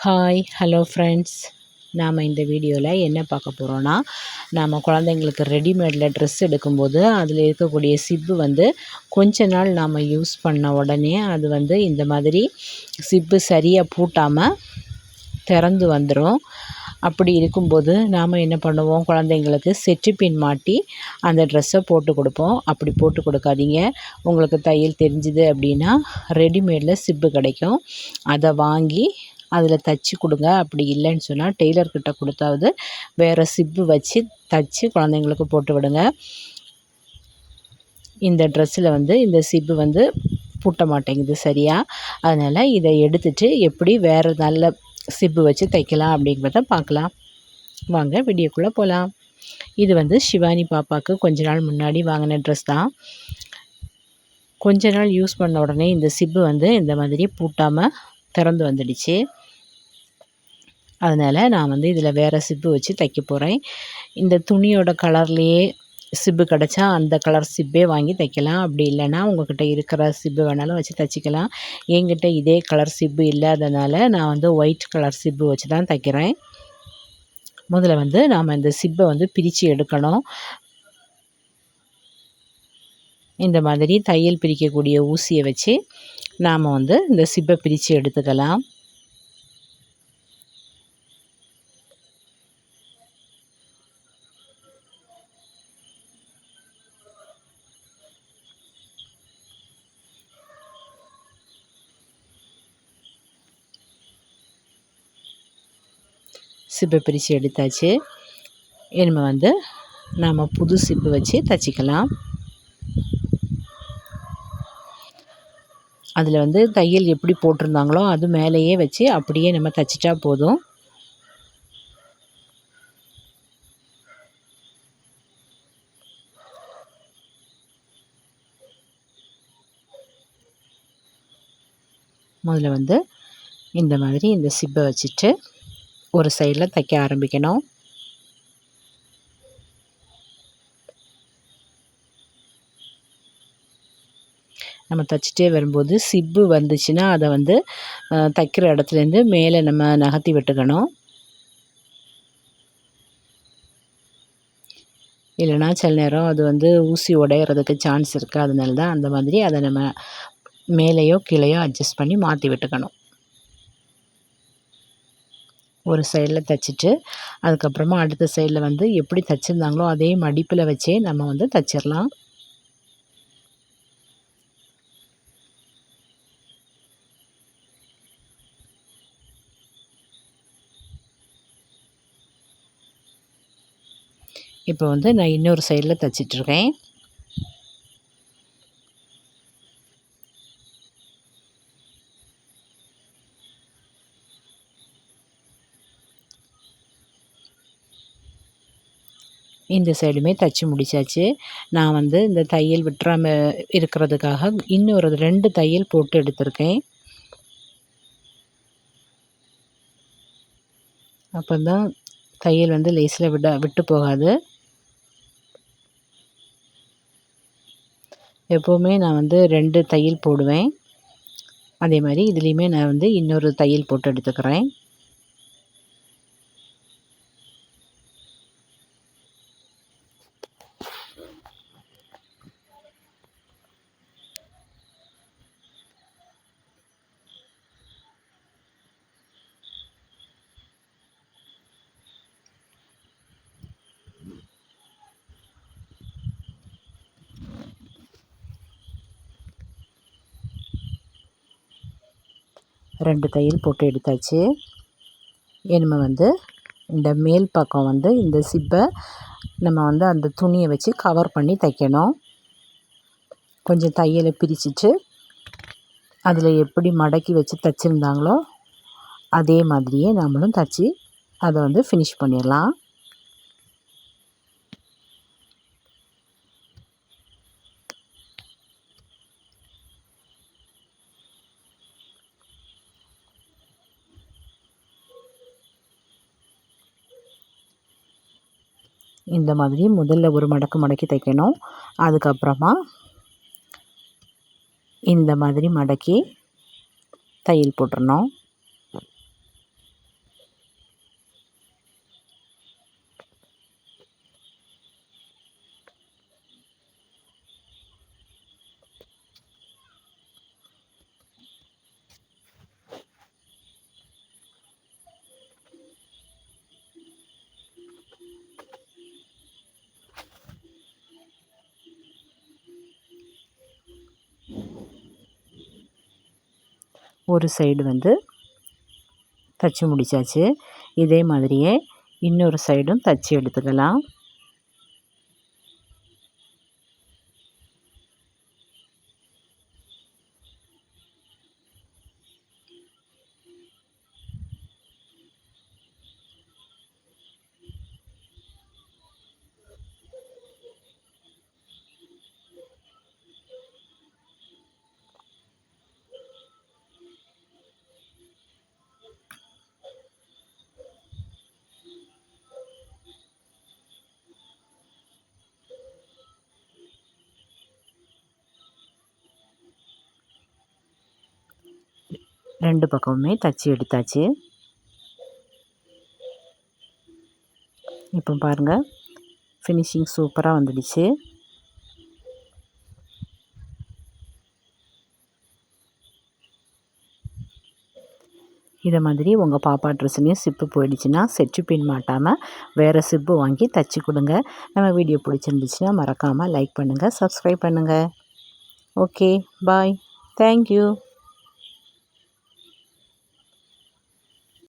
Hi hello friends, நாம் இந்த வீடியோவில் என்ன பார்க்க போகிறோன்னா, நாம் குழந்தைங்களுக்கு ரெடிமேடில் ட்ரெஸ் எடுக்கும்போது அதில் இருக்கக்கூடிய சிப்பு கொஞ்ச நாள் நாம் யூஸ் பண்ண உடனே அது இந்த மாதிரி சிப்பு சரியாக பூட்டாமல் திறந்து வந்துடும். அப்படி இருக்கும்போது நாம் என்ன பண்ணுவோம், குழந்தைங்களுக்கு செட்டு பின் மாட்டி அந்த ட்ரெஸ்ஸை போட்டு கொடுப்போம். அப்படி போட்டு கொடுக்காதீங்க. உங்களுக்கு தையல் தெரிஞ்சுது அப்படின்னா ரெடிமேடில் சிப்பு கிடைக்கும், அதை வாங்கி அதில் தைச்சி கொடுங்க. அப்படி இல்லைன்னு சொன்னால் டெய்லர்கிட்ட கொடுத்தாவது வேறு சிப்பு வச்சு தைச்சி குழந்தைங்களுக்கு போட்டு விடுங்க. இந்த ட்ரெஸ்ஸில் இந்த சிப்பு பூட்ட மாட்டேங்குது சரியாக. அதனால் இதை எடுத்துகிட்டு எப்படி வேறு நல்ல சிப்பு வச்சு தைக்கலாம் அப்படிங்கிறத பார்க்கலாம். வாங்க வீடியோக்குள்ளே போகலாம். இது ஷிவானி பாப்பாவுக்கு கொஞ்ச நாள் முன்னாடி வாங்கின ட்ரெஸ் தான். கொஞ்ச நாள் யூஸ் பண்ண உடனே இந்த சிப்பு இந்த மாதிரி பூட்டாமல் திறந்து வந்துடுச்சு. அதனால் நான் இதில் வேறு சிப்பு வச்சு தைக்க போகிறேன். இந்த துணியோட கலர்லேயே சிப்பு கிடச்சா அந்த கலர் சிப்பே வாங்கி தைக்கலாம். அப்படி இல்லைன்னா உங்கள்கிட்ட இருக்கிற சிப்பு வேணாலும் வச்சு தைச்சிக்கலாம். என்கிட்ட இதே கலர் சிப்பு இல்லாதனால நான் ஒயிட் கலர் சிப்பு வச்சு தான் தைக்கிறேன். முதல்ல நாம் இந்த சிப்பை பிரித்து எடுக்கணும். இந்த மாதிரி தையல் பிரிக்கக்கூடிய ஊசியை வச்சு நாம் இந்த சிப்பை பிரித்து எடுத்துக்கலாம். சிப்பை பிரித்து எடுத்தாச்சு. இனிமேல் நாம் புது சிப்பு வச்சு தைச்சிக்கலாம். அதில் தையல் எப்படி போட்டிருந்தாங்களோ அது மேலேயே வச்சு அப்படியே நம்ம தைச்சிட்டா போதும். முதல்ல இந்த மாதிரி இந்த சிப்பை வச்சுட்டு ஒரு சைடில் தைக்க ஆரம்பிக்கணும். நம்ம தைச்சிட்டே வரும்போது சிப்பு வந்துச்சுன்னா அதை தைக்கிற இடத்துலேருந்து மேலே நம்ம நகர்த்தி விட்டுக்கணும். இல்லைனா சில நேரம் அது ஊசி உடையிறதுக்கு சான்ஸ் இருக்குது. அதனால தான் அந்த மாதிரி அதை நம்ம மேலேயோ கீழேயோ அட்ஜஸ்ட் பண்ணி மாற்றி விட்டுக்கணும். ஒரு சைடில் தைச்சிட்டு அதுக்கப்புறமா அடுத்த சைடில் எப்படி தைச்சிருந்தாங்களோ அதே மடிப்பில் வச்சே நம்ம தைச்சிடலாம். இப்போ நான் இன்னொரு சைடில் தைச்சிட்ருக்கேன். இந்த சைடுமே தைச்சி முடித்தாச்சு. நான் இந்த தையல் விட்டுறாமல் இருக்கிறதுக்காக இன்னொரு 2 தையல் போட்டு எடுத்திருக்கேன். அப்போ தான் தையல் லேஸில் விட்டு போகாது. எப்போவுமே நான் 2 தையல் போடுவேன். அதே மாதிரி இதுலேயுமே நான் இன்னொரு தையல் போட்டு எடுத்துக்கிறேன். ரெண்டு தையல் போட்டு எடுத்தாச்சு. இனிமேல் இந்த மேல் பக்கம் இந்த சிப்பை நம்ம அந்த துணியை வச்சு கவர் பண்ணி தைக்கணும். கொஞ்சம் தையலை பிரிச்சுட்டு அதில் எப்படி மடக்கி வச்சு தைச்சிருந்தாங்களோ அதே மாதிரியே நம்மளும் தைச்சி அதை ஃபினிஷ் பண்ணிடலாம். இந்த மாதிரி முதல்ல ஒரு மடக்கி தைக்கணும். அதுக்கப்புறமா இந்த மாதிரி மடக்கி தையல் போட்டுறணும். ஒரு சைடு வந்து தச்சு முடிச்சாச்சு. இதே மாதிரியே இன்னொரு சைடும் தச்சு எடுத்துக்கலாம். ரெண்டு பக்கமுமே தச்சு எடுத்தாச்சு. இப்போ பாருங்கள், ஃபினிஷிங் சூப்பராக வந்துடுச்சு. இதை மாதிரி உங்கள் பாப்பா ட்ரெஸ்ஸுலேயும் சிப்பு போயிடுச்சுன்னா செச்சு பின் மாட்டாமல் வேறு சிப்பு வாங்கி தச்சு கொடுங்க. நம்ம வீடியோ பிடிச்சிருந்துச்சுன்னா மறக்காமல் லைக் பண்ணுங்கள், சப்ஸ்கிரைப் பண்ணுங்கள். ஓகே, பாய், தேங்க்யூ.